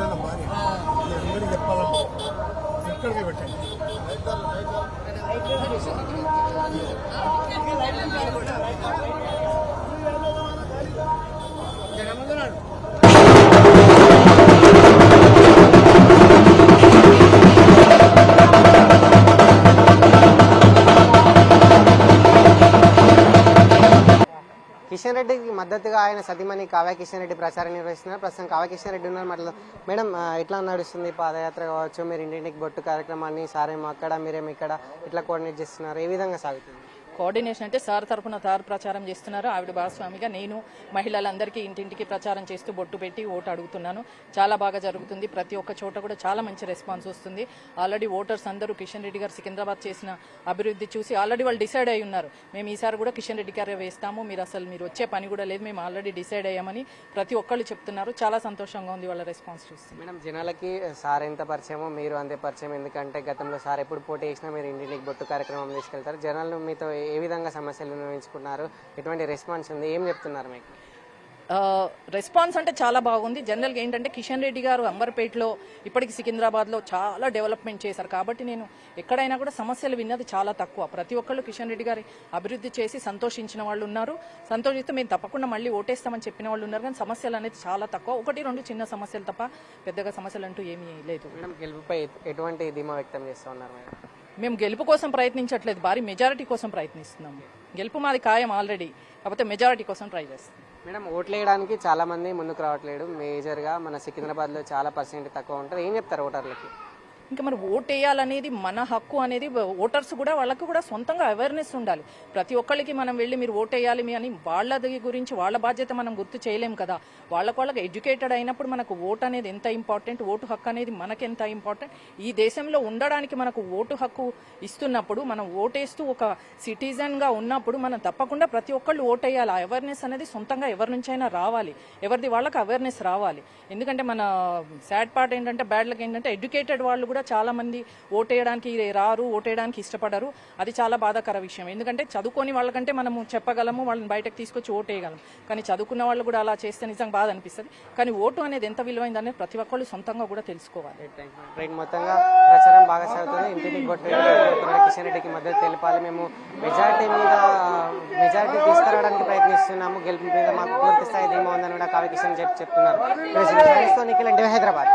అందరికీ చెప్పాలంటే ఎక్కడికి పెట్టండి. కిషన్ రెడ్డికి మద్దతుగా ఆయన సతీమణి కావ్య కిషన్ రెడ్డి ప్రచారం నిర్వహిస్తున్నారు. ప్రస్తుతం కావ్య కిషన్ రెడ్డి ఉన్నారు. మాటలు మేడం, ఎట్లా నడుస్తుంది పాదయాత్ర కావచ్చు, మీరు ఇంటింటికి బొట్టు కార్యక్రమాన్ని సారేమో అక్కడ మీరేమో ఇక్కడ ఇట్లా కోఆర్డినేట్ చేస్తున్నారు, ఏ విధంగా సాగుతుంది? కోఆర్డినేషన్ అంటే సార్ తరఫున సార్ ప్రచారం చేస్తున్నారు. ఆవిడ భాగస్వామిగా నేను మహిళలందరికీ ఇంటింటికి ప్రచారం చేస్తూ బొట్టు పెట్టి ఓటు అడుగుతున్నాను. చాలా బాగా జరుగుతుంది. ప్రతి ఒక్క చోట కూడా చాలా మంచి రెస్పాన్స్ వస్తుంది. ఆల్రెడీ ఓటర్స్ అందరూ కిషన్ రెడ్డి గారు సికింద్రాబాద్ చేసిన అభివృద్ధి చూసి ఆల్రెడీ వాళ్ళు డిసైడ్ అయి ఉన్నారు. మేము ఈసారి కూడా కిషన్ రెడ్డి గారే వేస్తాము, మీరు వచ్చే పని కూడా లేదు, మేము ఆల్రెడీ డిసైడ్ అయ్యామని ప్రతి ఒక్కళ్ళు చెప్తున్నారు. చాలా సంతోషంగా ఉంది వాళ్ళ రెస్పాన్స్ చూస్తుంది. మేడం, జనాలకి సార్ ఎంత పరిచయమో మీరు అంతే పరిచయం. ఎందుకంటే గతంలో సార్ ఎప్పుడు పోటీ చేసినా మీరు ఇంటింటికి బొట్టు కార్యక్రమం తీసుకెళ్తారు. జనాలు మీతో ఏ విధంగా సమస్యలు నిర్వహించుకున్నారు, ఎటువంటి రెస్పాన్స్ ఉంది, ఏం చెప్తున్నారు మీకు? రెస్పాన్స్ అంటే చాలా బాగుంది. జనరల్గా ఏంటంటే కిషన్ రెడ్డి గారు అంబర్పేటలో ఇప్పటికి సికింద్రాబాద్లో చాలా డెవలప్మెంట్ చేశారు. కాబట్టి నేను ఎక్కడైనా కూడా సమస్యలు విన్నది చాలా తక్కువ. ప్రతి ఒక్కళ్ళు కిషన్ రెడ్డి గారి అభివృద్ధి చేసి సంతోషించిన వాళ్ళు ఉన్నారు. సంతోషిస్తే మేము తప్పకుండా మళ్ళీ ఓటేస్తామని చెప్పిన వాళ్ళు ఉన్నారు. కానీ సమస్యలు అనేది చాలా తక్కువ, 1-2 చిన్న సమస్యలు తప్ప పెద్దగా సమస్యలు అంటూ ఏమీ లేదు. మేడం, గెలుపుపై ఎటువంటి ధీమా వ్యక్తం చేస్తూ ఉన్నారు మేడం? మేము గెలుపు కోసం ప్రయత్నించట్లేదు, భారీ మెజారిటీ కోసం ప్రయత్నిస్తున్నాము. గెలుపు మాది ఖాయం ఆల్రెడీ, కాకపోతే మెజారిటీ కోసం ట్రై చేస్తాం. మేడం, ఓట్లు వేయడానికి చాలా మంది ముందుకు రావట్లేదు. మేజర్గా మన సికింద్రాబాద్లో చాలా పర్సెంట్ తక్కువ ఉంటుంది. ఏం చెప్తారు ఓటర్లకి? ఇంకా మరి ఓటు వేయాలనేది మన హక్కు అనేది ఓటర్స్ కూడా వాళ్ళకు కూడా సొంతంగా అవేర్నెస్ ఉండాలి. ప్రతి ఒక్కరికి మనం వెళ్ళి మీరు ఓటు వేయాలి మీ అని వాళ్ళది గురించి వాళ్ళ బాధ్యత మనం గుర్తు చేయలేం కదా. వాళ్ళకి ఎడ్యుకేటెడ్ అయినప్పుడు మనకు ఓటు అనేది ఎంత ఇంపార్టెంట్, ఓటు హక్కు అనేది మనకి ఎంత ఇంపార్టెంట్. ఈ దేశంలో ఉండడానికి మనకు ఓటు హక్కు ఇస్తున్నప్పుడు మనం ఓటేస్తూ ఒక సిటిజన్గా ఉన్నప్పుడు మనం తప్పకుండా ప్రతి ఒక్కళ్ళు ఓటు వేయాలి. ఆ అవేర్నెస్ అనేది సొంతంగా ఎవరి నుంచైనా రావాలి, ఎవరిది వాళ్ళకి అవేర్నెస్ రావాలి. ఎందుకంటే మన సాడ్ పార్ట్ ఏంటంటే, బ్యాడ్ లక్ ఏంటంటే ఎడ్యుకేటెడ్ వాళ్ళు కూడా చాలా మంది ఓటేయడానికి రారు, ఓటేయడానికి ఇష్టపడరు. అది చాలా బాధాకర విషయం. ఎందుకంటే చదువుకొని వాళ్ళకంటే మనము చెప్పగలము, వాళ్ళని బయటకు తీసుకొచ్చి ఓటేయగలం. కానీ చదువుకున్న వాళ్ళు కూడా అలా చేస్తే నిజంగా బాధ అనిపిస్తుంది. కానీ ఓటు అనేది ఎంత విలువైంది అనేది ప్రతి ఒక్కళ్ళు సొంతంగా కూడా తెలుసుకోవాలి. మొత్తంగా ప్రచారం బాగా సాగుతుంది. ఇంటికి కిషన్ రెడ్డికి మద్దతు తెలిపాలి, మేము మెజారిటీ తీసుకురావడానికి ప్రయత్నిస్తున్నాము, గెలుపు మీద మాకు పూర్తి స్థాయి ధీమా ఉందని కూడా కావ్య కిషన్ చెప్తున్నారు. హైదరాబాద్.